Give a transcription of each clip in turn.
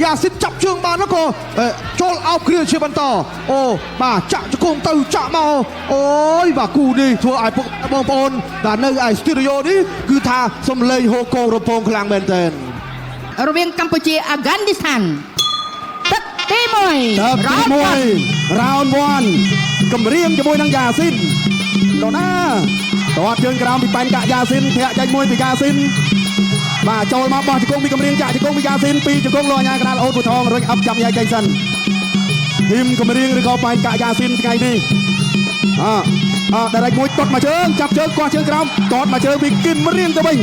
យ៉ាស៊ីនចាប់ជើងបាននោះក៏ចូលអោបគ្រាជាបន្តអូបាទចាក់ជង្គង់ទៅចាក់មកអូយបាទគូនេះធ្វើឲ្យបងប្អូនដែលនៅឯស្ទូឌីយោនេះគឺថាសំឡេងហូកងរំពងខ្លាំងមែនទែនរវាងកម្ពុជាអាហ្គានីស្ថានទឹកទី1 round 1កម្រៀងជាមួយនឹងយ៉ាស៊ីនដូណាតើជើងក្រោមពីបាញ់កាក់យ៉ាស៊ីនធាក់ចេញមួយពីយ៉ាស៊ីនបាទចូលមកបោះជង្គង់ពីកម្រៀងចាក់ជង្គង់ពីយ៉ាស៊ីនពីជង្គង់លោកអាញាក្រាលអូនពូថងរុញអប់ចាប់ញ៉ៃកេងសិនហ៊ីមកម្រៀងឬក៏បាញ់កាក់យ៉ាស៊ីនថ្ងៃនេះដៃមួយតត់មកជើងចាប់ជើងកោះជើងក្រោមតត់មកជើងពីគឹមរៀងទៅវិញ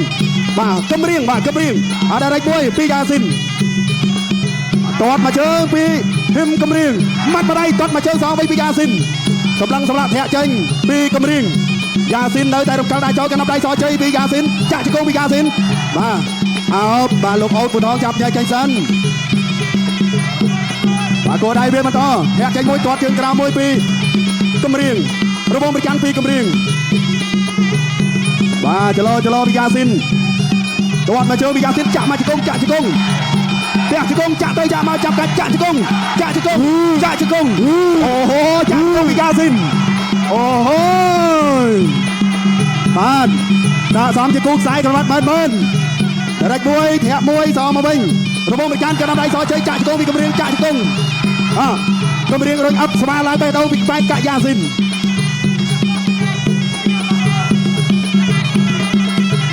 បាទកម្រៀងដៃមួយពីយ៉ាស៊ីនតត់មកជើងពីហ៊ីមកម្រៀងម៉ាត់បដៃតត់មកជើងសងវិញពីយ៉ាស៊ីនសម្លឹងសម្លាក់ធាក់ចេញពីកម្រៀងយ៉ាស៊ីននៅតែរំកិលដៃចូលកណ្ដាប់ដៃសជ័យពីយ៉ាស៊ីនចាក់ជង្គង់ពីយ៉ាស៊ីនបាទអោបបាទលោកអូនពូថងចាប់ញ៉ៃចេញសិនបាទគោដៃវាបន្តធាក់ចេញមួយទាត់ជើងក្រោមមួយពីកម្រៀងរបងប្រចាំពីកម្រៀងបាទចលោពីយ៉ាស៊ីនទាត់មកជើងពីយ៉ាស៊ីនចាក់មកជង្គង់ផ្ទះជង្គង់ចាក់ទៅចាក់មកចាប់កាច់ចាក់ជង្គង់អូហូចាក់ជង្គង់ពីយ៉ាស៊ីនអូហូបាទដាក់សំជាគូខ្សែក្រវ៉ាត់មើលរែកមួយធាក់មួយសងមកវិញរបងប្រចាំកណ្ដាប់ដៃសជ័យចាក់ជង្គង់ពីកម្រៀងចាក់ជង្គង់កម្រៀងរុញអប់ស្មាឡើងទៅដល់ពីបែកកាក់យ៉ាស៊ីន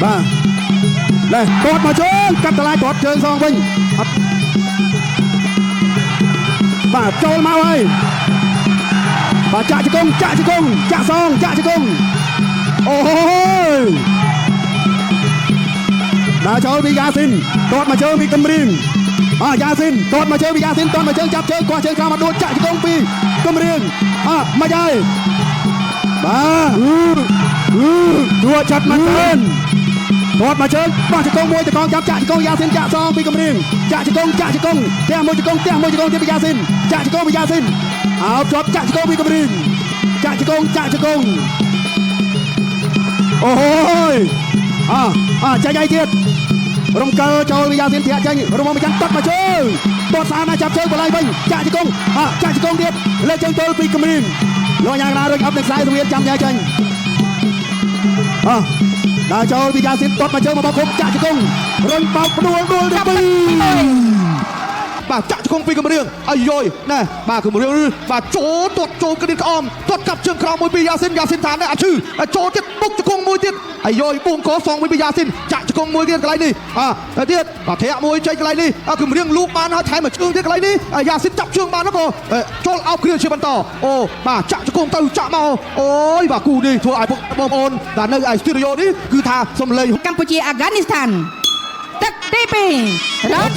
បាទនេះទាត់មកជើងកាត់តឡាយទាត់ជើងសងវិញបាទចូលមកហើយបាទចាក់ជង្គង់ចាក់សងចាក់ជង្គង់អូយដល់ចូលពីយ៉ាស៊ីនទាត់មកជើងពីកម្រៀងយ៉ាស៊ីនទាត់មកជើងពីយ៉ាស៊ីនទាត់មកជើងចាប់ជើងកោះជើងក្រោមមកដួលចាក់ជង្គង់ពីកម្រៀងមកហើយបាទដួលចាត់មកទៅទាត់មកជើងបោះជង្គង់មួយទៅកងចាប់ចាក់ជង្គង់យ៉ាស៊ីនចាក់សងពីកម្រៀងចាក់ជង្គង់ផ្ទះមួយជង្គង់ទៀតពីយ៉ាស៊ីនចាក់ជង្គង់ពីយ៉ាស៊ីនអោបជាប់ចាក់ជង្គង់ពីកម្រៀងចាក់ជង្គង់អូយចាច់ឲ្យទៀតរំកិលចូលពីយ៉ាស៊ីនធាក់ចេញរំងម្ចាំងតត់មកជើងតត់ស្អាតណាចាប់ជើងបលៃវិញចាក់ជង្គង់ទៀតលើជើងទល់ពីកម្រៀងលោកយ៉ាងណារុញអប់នឹងខ្សែសង្វៀនចាំញ៉ៃចេញដល់ចូលពីយ៉ាស៊ីនតត់មកជើងមកបោកគុំចាក់ជង្គង់រុញបោកផ្ដួលទៅពីបាទចាក់ជង្គង់ពីកម្រៀងអាយយណែបាទកម្រៀងបាទចូលក្តៀនក្អមទាត់កាប់ជើងក្រោមមួយពីយ៉ាស៊ីនថាណែអត់ឈឺចូលទៀតបុកជង្គង់មួយទៀតអាយយបួងកសងមួយពីយ៉ាស៊ីនចាក់ជង្គង់មួយទៀតកន្លែងនេះទៀតបាទធាក់មួយចេញកន្លែងនេះកម្រៀងលូកបានហើយថែមមួយជើងទៀតកន្លែងនេះយ៉ាស៊ីនចាប់ជើងបាននោះក៏ចូលអោបគ្រាជាបន្តអូបាទចាក់ជង្គង់ទៅចាក់មកអូយបាទគូនេះធ្វើឲ្យបងប្អូនដែលនៅឯស្ទូឌីយោនេះគឺថាសំឡេងកម្ពុជាអាហ្គានីស្ថានទឹកទី2 round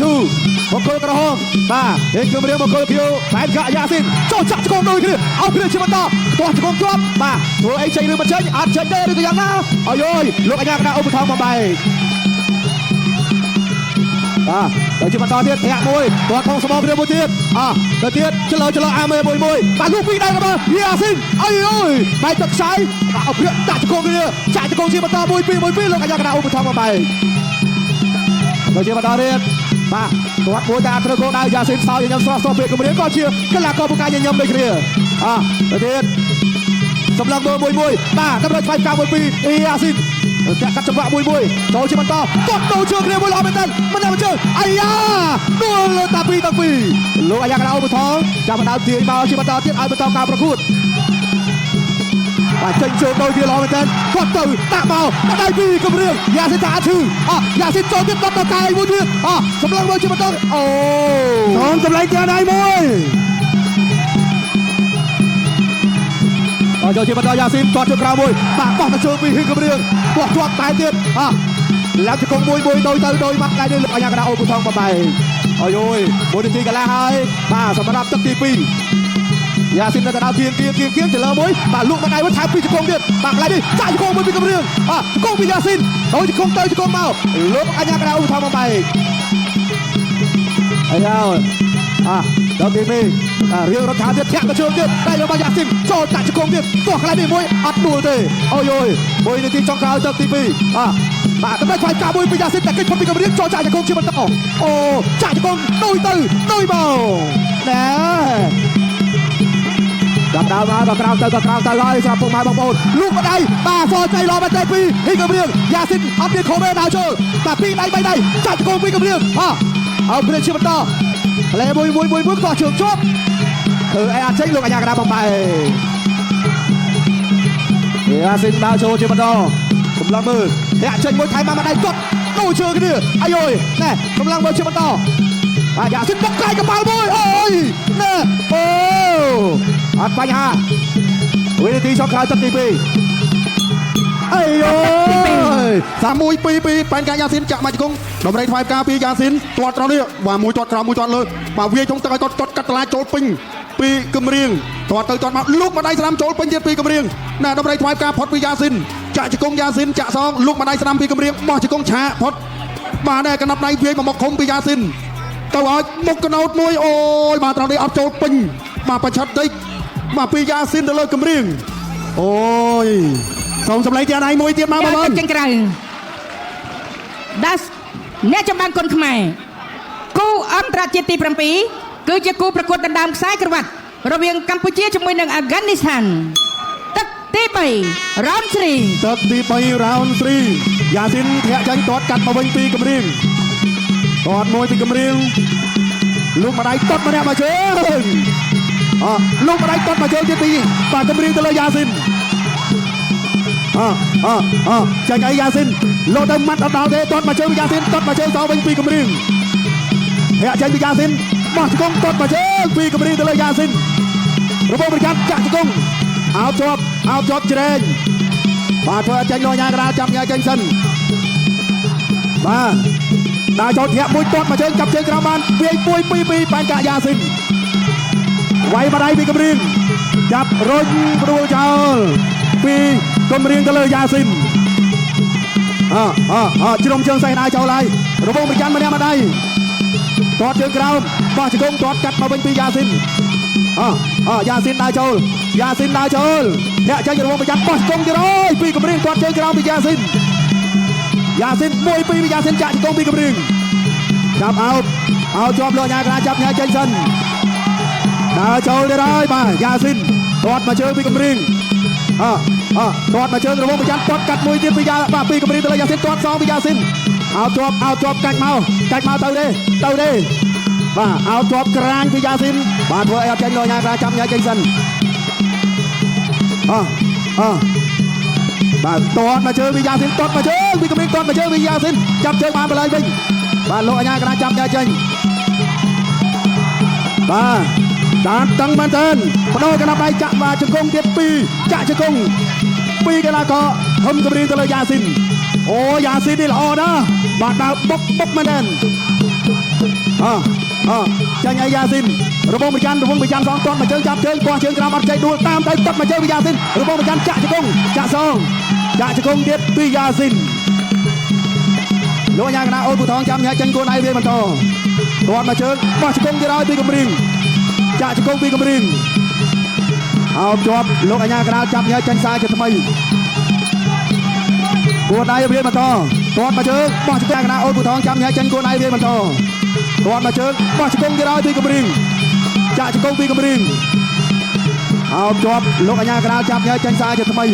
2បកគលក្រហមបាទហេកម្រៀងបកគលភៀវបែកកាក់យ៉ាស៊ីនចូលចាក់ជង្គង់ដូចគ្នាអោបគ្រាជាបន្តទាស់ជង្គង់ជាប់បាទធ្វើអីចេញឬមិនចេញអត់ចេញទេឬក៏យ៉ាងណាអាយយលោកអាញាកណ្ដាលឧបត្ថម្ភមកបែកដល់ជាបន្តទៀតធាក់មួយទាត់ផងស្មោគ្នាមួយទៀតទៅទៀតចលោអាមេមួយបាទលោកពីដៃក៏មកយ៉ាស៊ីនអាយយបែកទឹកខ្សែបាទអោបគ្រាចាក់ជង្គង់គ្នាចាក់ជង្គង់ជាបន្ត1 2លោកអាញាកណ្ដាលឧបត្ថម្ភមកបែកដល់ជាបន្តទៀតបាទគាត់មួយតាត្រូវគោដៅយ៉ាស៊ីនសោយញញឹមស្រស់ពីកម្រៀងក៏ជាកីឡាករពូកែញញឹមដូចគ្នាទៅទៀតសម្លឹងមើលមួយបាទតម្រូវឆ្លៃកាមួយពីយ៉ាស៊ីនតែកាត់ចង្វាក់មួយចូលជាបន្តទាត់ដូរជើងគ្នាមួយល្អមែនតើមិនដល់ជើងអាយ៉ាដួលលើតាពីលោកអាយ៉ាកណ្ដាលឧបត្ថម្ភចាប់បណ្ដាទាញមកជាបន្តទៀតឲ្យបន្តការប្រកួតបាទចេញជើងដូចវាល្អមែនតើគាត់ទៅដាក់មកដៃពីកម្រៀងយ៉ាស៊ីនថាអត់ឈឺយ៉ាស៊ីនចូលទៀតដល់ទៅកាយមួយទៀតសម្លឹងមើលជាបន្តអូសម្លឹងទៀតដៃមួយចូលជាបន្តយ៉ាស៊ីនគាត់ជើងក្រៅមួយបាទបោះទៅជើងពីកម្រៀងបោះជាប់តែទៀតឡើងជង្គង់មួយដោយមកដៃនេះលោកអាញាកណ្ដាលអូនពូថងបបែអូយ1នាទីកន្លះហើយបាទសម្រាប់ទឹកទី2យ៉ាស៊ីននៅកណ្ដាលគៀងចលើមួយបាទលក់មកដៃមួយថែមពីជង្គង់ទៀតបាទកន្លែងនេះចាក់ជង្គង់មួយពីកម្រៀងជង្គង់ពីយ៉ាស៊ីនដោយជង្គង់ទៅជង្គង់មកលោកអាញាកណ្ដាលឧបត្ថម្ភមកបែកអាយ៉ា ដល់ទីនេះរៀងរដ្ឋាភិបាលធាក់មកជើងទៀតតែរបស់យ៉ាស៊ីនចូលដាក់ជង្គង់ទៀតទោះខ្លាំងនេះមួយអត់ដួលទេអូយ1នាទីចុងក្រោយទៅទី2បាទតែខ្វាយការមួយពីយ៉ាស៊ីនតែគេផុតពីកម្រិតចូលចាក់ជង្គង់ជាបន្តអូចាក់ជង្គង់ដូចទៅដូចមកណែចាប់ដើមមកក្រោមទៅហើយសម្រាប់ពុកម៉ែបងប្អូនលូកបដៃបាទសល់ចៃឡមកតែពីហ៊ីកម្រៀងយ៉ាស៊ីនអត់មានខូមេដើរចូលបាទពីដៃ3ដៃចាក់ជង្គង់ពីកម្រៀងអើព្រៀងជាបន្តផ្លែមួយក៏ជើងជាប់ធ្វើអីអត់ចេញលោកអាញាកណ្ដាលបំបែយ៉ាស៊ីនដើរចូលជាបន្តកម្លាំងមើលធាក់ចេញមួយថៃមកដៃគាត់ដូចជើងគ្នាអាយយណែកម្លាំងមើលជាបន្តបាទយ៉ាស៊ីនបុកកាយកប៉ាល់មួយអូយណែអូអត់បញ្ហាវិនាទីចុងក្រោយទឹកទី2អាយ3-1-2-2បែនកាយ៉ាស៊ីនចាក់មកជង្គង់តម្រៃថ្វាយការពីយ៉ាស៊ីនទាត់ត្រង់នេះបាទមួយទាត់ក្រោមមួយទាត់លើបាទវាយក្នុងទឹកឲ្យទាត់កាត់តឡាចូលពេញពីកម្រៀងទាត់ទៅទាត់មកលូកមកដៃស្រាំចូលពេញទៀតពីកម្រៀងណែតម្រៃថ្វាយការផុតពីយ៉ាស៊ីនចាក់ជង្គង់យ៉ាស៊ីនចាក់សងលូកមកដៃស្រាំពីកម្រៀងបោះជង្គង់ឆាផុតបាទណែកណ្ដាប់ដៃវាយមកមុខឃុំពីយ៉ាស៊ីនទៅឲ្យមុខកណោតមួយអូយបាទត្រង់នេះអត់ចូលពេញបាទប្រឆាត់តិចបាទពីយ៉ាស៊ីនទៅលើកម្រៀងអូយសូមសម្លេងទៀតដៃមួយទៀតមកបងប្អូនចេញក្រៅដាស់អ្នកចម្បាំងគុនខ្មែរគូអន្តរជាតិទី7គឺជាគូប្រកួតដណ្ដើមខ្សែក្រវ៉ាត់រវាងកម្ពុជាជាមួយនឹងអាហ្គានីស្ថានទឹកទី3 round 3ទឹកទី3 round 3យ៉ាស៊ីនធាក់ចាញ់ទាត់កាត់មកវិញពីកម្រៀងទាត់មួយពីកម្រៀងលោកម្ដាយទាត់ម្នាក់មកជើងលោកម្ដាយទាត់មកជើងទៀតពីបាទកម្រៀងទៅលើយ៉ាស៊ីនចាញ់ឲ្យយ៉ាស៊ីនលោទៅម៉ាត់អត់ដល់ទេទាត់មកជើងយ៉ាស៊ីនទាត់មកជើងសងវិញពីកម្រៀងធាក់ចាញ់ពីយ៉ាស៊ីនបោះជង្គង់ទាត់មកជើងពីកម្រៀងទៅលើយ៉ាស៊ីនរបបប្រចាំចាក់ជង្គង់អោបជាប់ជ្រែងបាទធ្វើចាញ់លោកញ៉ាកណ្ដាលចាប់ញ៉ាចាញ់សិនបាទដើរចូលធាក់មួយទាត់មកជើងចាប់ជើងក្រោមបានវាយ1-2-2បែនកាយ៉ាស៊ីនវាយមកដៃពីកម្រៀងចាប់រុញព្រួលចោលពីកម្រៀងទៅលើយ៉ាស៊ីនជ្រុំជើងសេះដៃចូលហើយរវងប្រចាំម្នាក់មកដៃទាត់ជើងក្រោមបោះជង្គង់ទាត់កាត់មកវិញពីយ៉ាស៊ីនយ៉ាស៊ីនដើរចូលធាក់ចេញរវងប្រចាំបោះជង្គង់ទៀតអើយពីកម្រៀងទាត់ជើងក្រោមពីយ៉ាស៊ីន1-2ពីយ៉ាស៊ីនចាក់ជង្គង់ពីកម្រៀងចាប់អោបជាប់លោកញ៉ាក្រាចាប់ញ៉ាចេញសិនដើរចូលទៀតហើយបាទយ៉ាស៊ីនទាត់មកជើងពីកម្រៀងទាត់មកជើងរវងប្រចាំទាត់កាត់មួយទៀតពីពីកម្រៀងទៅលើយ៉ាស៊ីនទាត់សងពីយ៉ាស៊ីនអោបជាប់កាច់មកទៅទេបាទអោបជាប់ក្រាញពីយ៉ាស៊ីនបាទធ្វើឲ្យអត់ចេញលោកញ៉ាក្រាចាប់ញ៉ាចេញសិនបាទទាត់មកជើងពីយ៉ាស៊ីនទាត់មកជើងពីកម្រៀងទាត់មកជើងពីយ៉ាស៊ីនចាប់ជើងបានបលែងវិញបាទលោកអាញាក្រាចាប់ញ៉ាចេញបាទតានតឹងមែនតើបដូរកណ្ដាប់ដៃចាក់មកជង្គង់ទៀត2ចាក់ជង្គង់2កណ្ដាប់ក៏ហឹមកម្រៀងទៅលើយ៉ាស៊ីនអូយ៉ាស៊ីននេះល្អណាស់បាទដើរបុកមែនតើចាញ់ឲ្យយ៉ាស៊ីនរវងប្រចាំសងទាត់មកជើងចាប់ជើងកោះជើងក្រោមអត់ចេញដួលតាមទៅទាត់មកជើងពីយ៉ាស៊ីនរវងប្រចាំចាក់ជង្គង់ចាក់សងចាក់ជង្គង់ទៀតពីយ៉ាស៊ីនលោកញ៉ាកណ្ដាលអូនពូថងចាំញ៉ាចេញគួនដៃវាបន្តទាត់មកជើងបោះជង្គង់ទៀតឲ្យពីកម្រៀងចាក់ជង្គង់ពីកម្រៀងអោបជាប់លោកអាញាកណ្ដាលចាប់ញ៉ាចេញសាយជាថ្មីគួនដៃវាបន្តទាត់មកជើងបោះជង្គង់កណ្ដាលអូនពូថងចាំញ៉ាចេញគួនដៃវាបន្តទាត់មកជើងបោះជង្គង់ទៀតឲ្យពីកម្រៀងចាក់ជង្គង់ពីកម្រៀងអោបជាប់លោកអាញាកណ្ដាលចាប់ញ៉ាចេញសាយជាថ្មី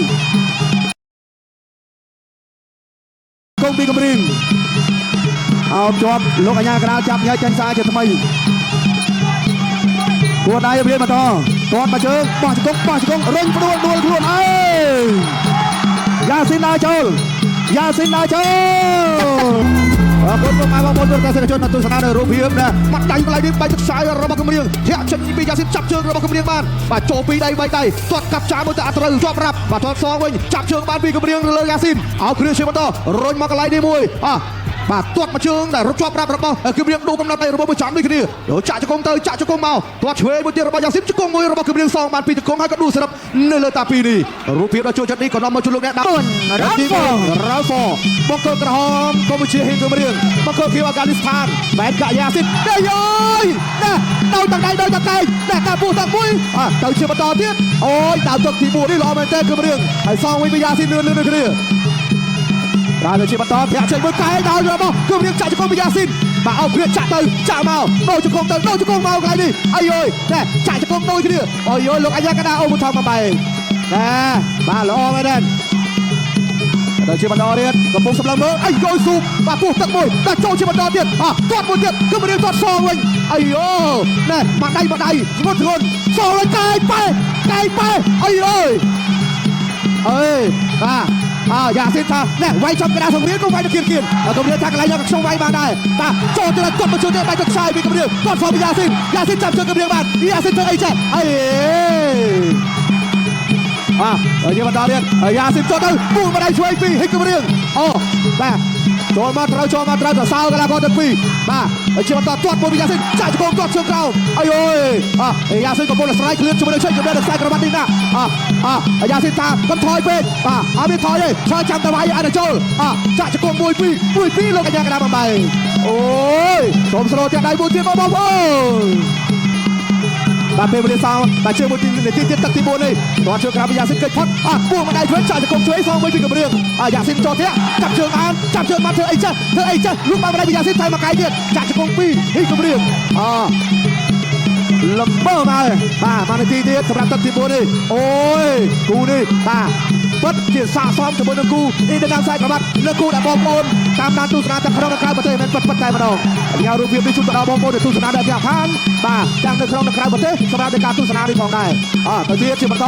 គង់ពីកម្រៀងអោបជាប់លោកអាញាកណ្ដាលចាប់ញ៉ាចេញសាយជាថ្មីគួរដៃវាបន្តទាត់មកជើងបោះជង្គង់រុញផ្ដួលខ្លួនអើយយ៉ាស៊ីនដើរចូលអរគុណបងប្អូនទស្សនិកជនទស្សនានៅរូបភាពណាបាត់ដៃកន្លែងនេះបែកទឹកខ្សែរបស់កម្រៀងធាក់ចេញពីយ៉ាស៊ីនចាប់ជើងរបស់កម្រៀងបានបាទចូលពីដៃ3ដៃទាត់កាប់ចាមួយទៅអត់ត្រូវជាប់រាប់បាទទាត់សងវិញចាប់ជើងបានពីកម្រៀងលើយ៉ាស៊ីនអោគ្រឿជាបន្តរុញមកកន្លែងនេះមួយ បាទទាត់មកជើងដែលរត់ជាប់ប្រាប់របស់គម្រាមដូរកំណត់ដៃរបស់មួយចំដូចគ្នាចាក់ជង្គង់ទៅចាក់ជង្គង់មកទាត់ឆ្វេងមួយទៀតរបស់យ៉ាស៊ីនជង្គង់មួយរបស់គម្រាមសងបានពីជង្គង់ហើយក៏ដួលសរុបនៅលើតាពីនេះរូបភាពដ៏ចូលចិត្តនេះក៏នាំមកជលុកអ្នកដាក់រ៉ាហ្វបង្គោលក្រហមកម្ពុជាហ៊ីងគម្រាមបង្គោលខៀវអាហ្គានីស្ថានបែនកាយ៉ាស៊ីនđây ơi nè đâu tầng đây nè ta buộc tầng mũiទៅជាបន្តទៀតអូយដៅទឹកទី4នេះល្អមែនទេគម្រាមហើយសងវិញពីយ៉ាស៊ីនលឿនៗគ្នាដល់ទៅជាបន្តធាក់ចេញមួយកែដល់របស់គម្រាមចាក់ជង្គង់ពីយ៉ាស៊ីនបាទអោព្រាចាក់ទៅចាក់មកដូរជង្គង់ទៅដូរជង្គង់មកកន្លែងនេះអាយអើយណែចាក់ជង្គង់ដូចគ្នាអូយលោកអាយ៉ាកដាអូបុថងមកបែរណែបាទល្អមែនទេដល់ជាបន្តទៀតកំពុងសម្លឹងមើលអាយយស៊ូបាទពោះទឹកមួយដល់ចូលជាបន្តទៀតទាត់មួយទៀតគម្រាមទាត់សងវិញអាយអូណែមកដៃស្ងួតធ្ងន់សងវិញកាយប៉ែអាយអើយអើយបាទយ៉ាស៊ីនថាណែវាយចំកណ្ដាលសង្គ្រាមក៏វាយទៅគៀនគម្រាមថាកន្លែងយកខ្ញុំវាយបានដែរបាទចូលទៅគាត់មកជួយទៅបែរទៅខ្សែពីគម្រាមគាត់សងពីយ៉ាស៊ីនចាប់ជើងគម្រាមបានយ៉ាស៊ីនធ្វើអីចេះអីនិយាយបន្តទៀតយ៉ាស៊ីនចូលទៅពូមកដៃជួយពីហ៊ីគម្រាមអូបាទចូលមកត្រូវទៅសើកន្លះគាត់ទៅពីបាទជាបន្តទាត់មួយពីយ៉ាស៊ីនចាក់ជង្គង់ទាត់ជើងក្រោមអីអើយយ៉ាស៊ីនកំពុងតែស្រ័យឃ្លៀនជាមួយនឹងជ័យជំនះខ្សែក្រវ៉ាត់នេះណាយ៉ាស៊ីនថាកុំថយពេកបាទអត់មានថយទេឆ្លើយចាំទៅវាយអត់ចូលចាក់ជង្គង់1 2លោកអាយ៉ាកណ្ដាលបំបីអូយសូមស្រូតទាំងដៃមួយទៀតបងប្អូនបាទពេលវេលាសងបាទជើងមួយទីទៀតទឹកទី4នេះគាត់ជួយក្រាបយ៉ាស៊ីនកិច្ចផុតពួងម្ដាយធ្វើចាក់ជង្គង់ជួយសងមួយពីគម្រាមយ៉ាស៊ីនចូលទៀតចាប់ជើងមកធ្វើអីចេះលោកបានម្ដាយពីយ៉ាស៊ីនថែមកកាយទៀតចាក់ជង្គង់2ហ៊ីគម្រាមលំបើមកបាទនាទីទៀតសម្រាប់ទឹកទី4នេះអូយគូនេះបាទពិតជាស័ក្តិសមជាមួយនឹងគូនេះនៅតាមខ្សែក្រវ៉ាត់លើគូដែលបងប្អូនតាមដានទស្សនាទាំងក្នុងនិងក្រៅប្រទេសមិនពិតតែម្ដងខ្ញុំរូបភាពនេះជូនទៅដល់បងប្អូនដែលទស្សនាដល់ផ្ទះឋានបាទទាំងនៅក្នុងនិងក្រៅប្រទេសសម្រាប់ในការទស្សនានេះផងដែរទៅទៀតជាបន្ត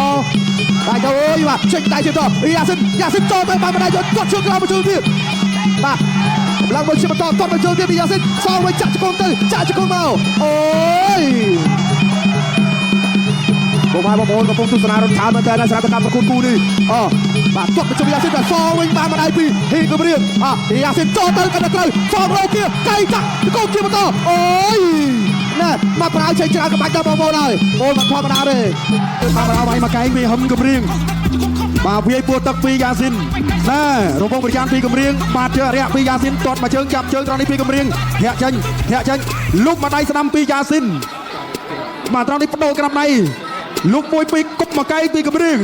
បាទអូយបាទចេញដៃជាបន្តយ៉ាស៊ីនចូលទៅបានម្ដាយយកគាត់ជើងក្រោមមកជើងទៀតបាទកម្លាំងមកជាបន្តគាត់មកជើងទៀតពីយ៉ាស៊ីនសងវិញចាក់ជង្គង់ទៅចាក់ជង្គង់មកអូយបងប្អូនកំពុងទស្សនារដ្ឋាភិបាលមែនតើសម្រាប់ការប្រកួតគូនេះបាទទាត់មកជុំយ៉ាស៊ីនតែសងវិញបានម្ដាយពីហ៊ីគម្រាមយ៉ាស៊ីនចូលទៅកាន់តែត្រូវសងរោគៀកៃចាក់កូនជាបន្តអូយណែមកប្រើចេញច្រើនក្បាច់ដល់បងប្អូនហើយអូនមិនធម្មតាទេមកប្រើវាយមកកែងពីហឹមគម្រាមបាទវាយពួរទឹកពីយ៉ាស៊ីនណែរំពងប្រចាំពីគម្រាមបាទជើងរាក់ពីយ៉ាស៊ីនទាត់មកជើងចាប់ជើងត្រង់នេះពីគម្រាមធាក់ចេញលុបមកដៃស្ដាំពីយ៉ាស៊ីនបាទត្រង់នេះបដូរក្រាំដៃលោកមួយពីគប់មកកែងពីគម្រាម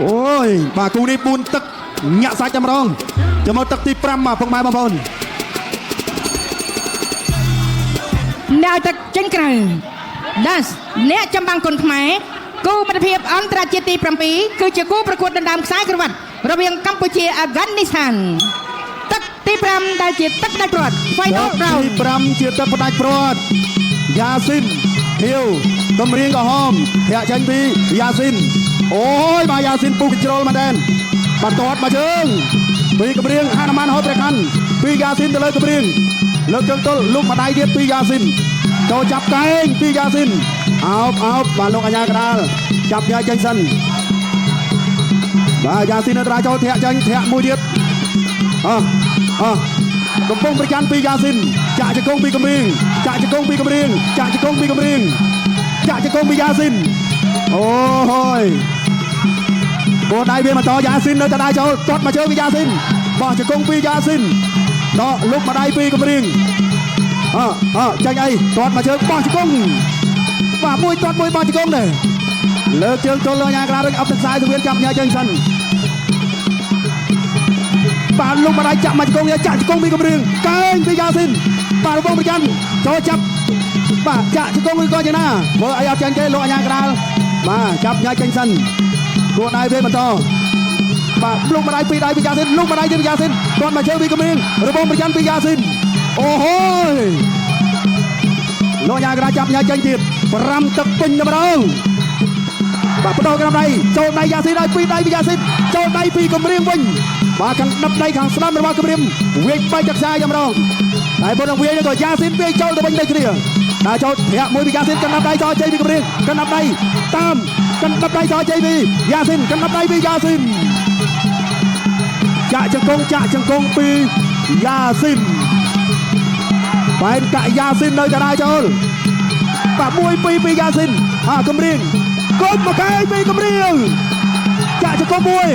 អូយបាទគូនេះ4ទឹកញាក់សាច់តែម្ដងចាំមកទឹកទី5មកពុកម៉ែបងប្អូនអ្នកទឹកចេញក្រៅដាសអ្នកចម្បាំងគុនខ្មែរគូមិត្តភាពអន្តរជាតិទី7គឺជាគូប្រកួតដណ្ដើមខ្សែក្រវ៉ាត់រវាងកម្ពុជាអាហ្គានីស្ថានទឹកទី5ដែលជាទឹកផ្ដាច់ព្រាត់ Final Round ទី5ជាទឹកផ្ដាច់ព្រាត់យ៉ាស៊ីនហៀវកំរៀងក្រហមធាក់ចេញពីយ៉ាស៊ីនអូយបាទយ៉ាស៊ីនពុះជ្រុលមែនទេបាទទាត់មកជើងពីកំរៀងហានម៉ានហូតព្រះខាន់ពីយ៉ាស៊ីនទៅលើកំរៀងលើកជើងទល់លុបម្ដាយទៀតពីយ៉ាស៊ីនចូលចាប់កែងពីយ៉ាស៊ីនអោបបាទលោកអាញាកដាលចាប់យ៉ាចេញសិនបាទយ៉ាស៊ីននៅត្រាចូលធាក់ចេញធាក់មួយទៀតកំពុងប្រកាន់ពីយ៉ាស៊ីនចាក់ជង្គង់ពីកំរៀងចាក់ជង្គង់ពីកំរៀងចាក់ជង្គង់ពីកំរៀងចាក់ជង្គង់ពីយ៉ាស៊ីនអូយបោះដៃវាមកតយ៉ាស៊ីននៅតែដៃចូលទាត់មកជើងពីយ៉ាស៊ីនបោះជង្គង់ពីយ៉ាស៊ីនដកលុបមកដៃពីកំរៀងចាញ់អីទាត់មកជើងបោះជង្គង់បាទមួយទាត់មួយបោះជង្គង់ដែរលើកជើងទល់លើអាក្រារអប់ទឹកខ្សែទៅវាចាប់ញ៉ៃចេញសិនបាទលុបមកដៃចាក់មកជង្គង់ចាក់ជង្គង់ពីកំរៀងកែងពីយ៉ាស៊ីនបាទរបងប្រកាន់ចូលចាប់បាទចាក់ជង្គង់ឬក៏យ៉ាងណាមើលអីអត់ចាញ់ទេលោកអាញាកដាលបាទចាប់ញ៉ៃចេញសិនគួរដៃវាបន្តបាទលុបមកដៃពីដៃពីយ៉ាស៊ីនលុបមកដៃទៅពីយ៉ាស៊ីនទាត់មកជើងពីកំរៀងរបងប្រកាន់ពីយ៉ាស៊ីនអូហូយលោកអាញាកដាលចាប់ញ៉ៃចេញទៀត5ទឹកពេញតែម្ដងបាទបដូរក្រាំដៃចូលដៃយ៉ាស៊ីនដៃពីដៃពីយ៉ាស៊ីនចូលដៃពីកំរៀងវិញបាទខាងដប់ដៃខាងស្ដាំរបស់គម្រាមវាយបែកទឹកខ្សែតែម្ដងតែប៉ុណ្ណឹងវាយទៅយ៉ាស៊ីនវាយចូលទៅវិញដូចគ្នាតែចូលធាក់មួយពីយ៉ាស៊ីនកណ្ដាប់ដៃចោលជ័យពីគម្រាមកណ្ដាប់ដៃតាមកណ្ដាប់ដៃចោលជ័យពីយ៉ាស៊ីនកណ្ដាប់ដៃពីយ៉ាស៊ីនច ចាក់ចង្គង់ពីយ៉ាស៊ីនបែនកាក់យ៉ាស៊ីននៅដដែលចូលបាទ1-2ពីយ៉ាស៊ីនគម្រៀងកូនមកកែពីគម្រៀងចាក់ចង្គង់មួយ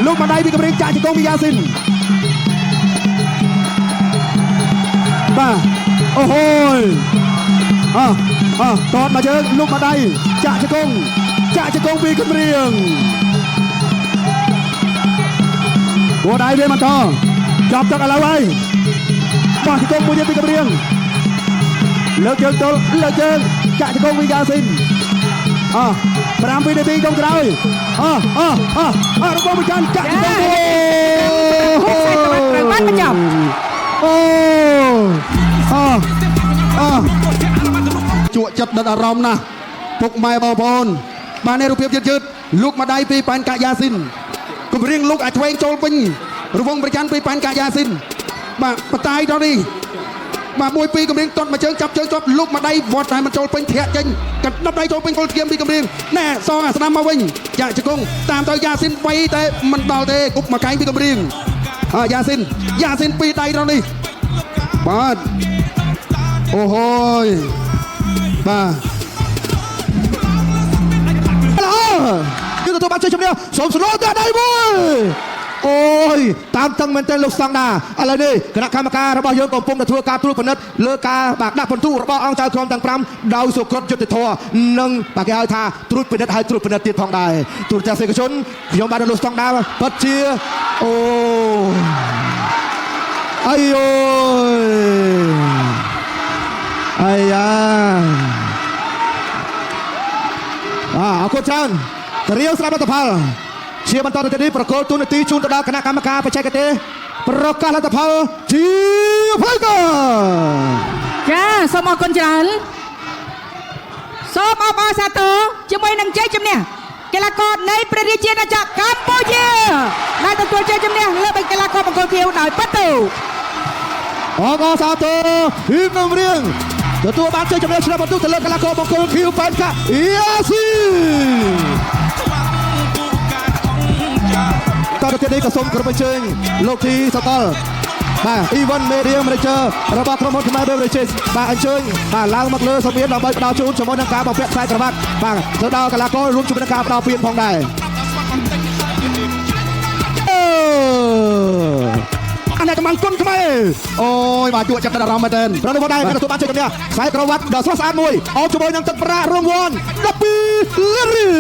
លោកម្ដាយពីគម្រៀងចាក់ចង្គង់ពីយ៉ាស៊ីនបាទអូហូយតតមកជើងលោកម្ដាយចាក់ចង្គង់ពីគម្រៀងគួរដៃវាបន្តចាប់ទឹកឥឡូវហើយបោះចង្គង់មួយទៀតពីគម្រៀងលើកជើងទល់លើកជើងចាក់ចង្គង់ពីយ៉ាស៊ីន7 នាទីចុងក្រោយរបស់មួយចាន់ចាក់ចង្គង់មួយត្រូវបានបញ្ចប់ជក់ចិត្តដិតអារម្មណ៍ណាស់ពុកម៉ែបងប្អូនបាននៅរូបភាពយឺតលោកម្ដាយពីប៉ែនកាក់យ៉ាស៊ីនគម្រៀងលោកអាចឆ្វេងចូលវិញរវងប្រច័នពីប៉ែនកាក់យ៉ាស៊ីនបាទបតាយដល់នេះបាទ1-2គម្រៀងតត់មកជើងចាប់ជើងជាប់លោកម្ដាយវត្តតែមិនចូលពេញធាក់ចេញកណ្ដាប់ដៃចូលពេញគល់ធៀមពីគម្រៀងណែសងអាស្ដាំមកវិញចាក់ជង្គង់តាមទៅយ៉ាស៊ីន3តែមិនដល់ទេគប់មកកែងពីគម្រៀងយ៉ាស៊ីន2ដៃដល់នេះបាទអូហូយបាទគឺទទួលបានជ័យជំនះសូមស្នូតែដៃមួយអូយតាមតឹងមែនទែនលោកស្តង់ដាឥឡូវនេះគណៈកម្មការរបស់យើងកំពុងតែធ្វើការត្រួតពិនិត្យលើការដាក់ពិន្ទុរបស់អង្គចៅក្រមទាំង5ដោយសុក្រតយុត្តិធម៌និងគេហៅថាត្រួតពិនិត្យទៀតផងដែរទូរទស្សនិកជនខ្ញុំបានលោកស្តង់ដាពិតជាអូអាយ៉ាអរគុណច្រើនត្រៀមស្ដាប់លទ្ធផលជាបន្តទៅនេះប្រកល់ទូនាទីជូនទៅដល់គណៈកម្មការបច្ចេកទេសប្រកាសលទ្ធផលជាផ្លូវការចាសូមអរគុណច្រើនសូមអបអរសាទរជាមួយនឹងជ័យជំនះកីឡាករនៃព្រះរាជាណាចក្រកម្ពុជាដែលទទួលជ័យជំនះលើកីឡាករបង្គោលខៀវដោយពិតទៅអរគុណសាទរហ៊ីមគម្រៀងទទួលបានជ័យជំនះឆ្នាំបន្ទុកទៅលើកីឡាករបង្គោលខៀវប៉ែនកាក់យ៉ាស៊ីតទៅទៀតនេះក៏សូមគោរពអញ្ជើញលោកធីសកលបាទ Event Media Manager របស់ក្រុមហ៊ុន Khmer Beverages បាទអញ្ជើញបាទឡើងមកលើសម្ភារដើម្បីផ្ដល់ជូនជាមួយនឹងការបំពាក់ខ្សែក្រវ៉ាត់បាទទៅដល់កីឡាកររួមជាមួយនឹងការផ្ដល់ពានផងដែរអានេះកម្លាំងគុណខ្មែរអូយបាទជួបចិត្តអារម្មណ៍មែនទែនប្រណិបដែរក៏ទទួលបានជ័យជំនះខ្សែក្រវ៉ាត់ដ៏ស្រស់ស្អាតមួយអមជាមួយនឹងទឹកប្រាក់រង្វាន់12លានរៀល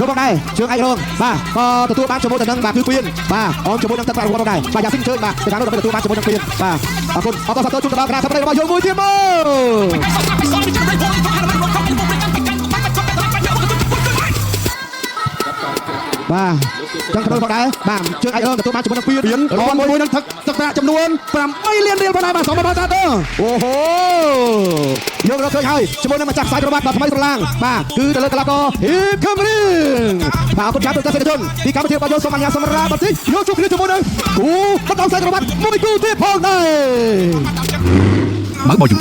របស់ដែរជើងឯករងបាទក៏ទទួលបានជាមួយទៅនឹងបាទគឺពៀនបាទអមជាមួយនឹងទឹកប្រាក់រង្វាន់ដែរបាទយ៉ាស៊ីនជើងបាទទៅតាមនោះទទួលបានជាមួយនឹងពៀនបាទអរគុណសាទរជូនទៅដល់គណៈកម្មការរបស់យើងមួយទៀតមកបាទចឹងក្នុងផងដែរបាទជើងឯករងទទួលបានជាមួយនឹងពៀនរងមួយនឹងទឹកប្រាក់ចំនួន8លានរៀលផងដែរបាទសូមអរគុណសាទរអូហូយករកឃើញហើយជាមួយនឹងម្ចាស់ខ្សែក្រវ៉ាត់ដ៏ថ្មីស្រឡាងបាទគឺទៅលើកីឡាករហ៊ីមគម្រៀងបាទអរគុណច្រើនទៅទស្សនិកជនទីកម្មវិធីរបស់យើងសូមអញ្ញាតសម្រាប់បន្តិចយកជួបគ្នាជាមួយនឹងគូបដងខ្សែក្រវ៉ាត់មួយគូទៀតផងដែរ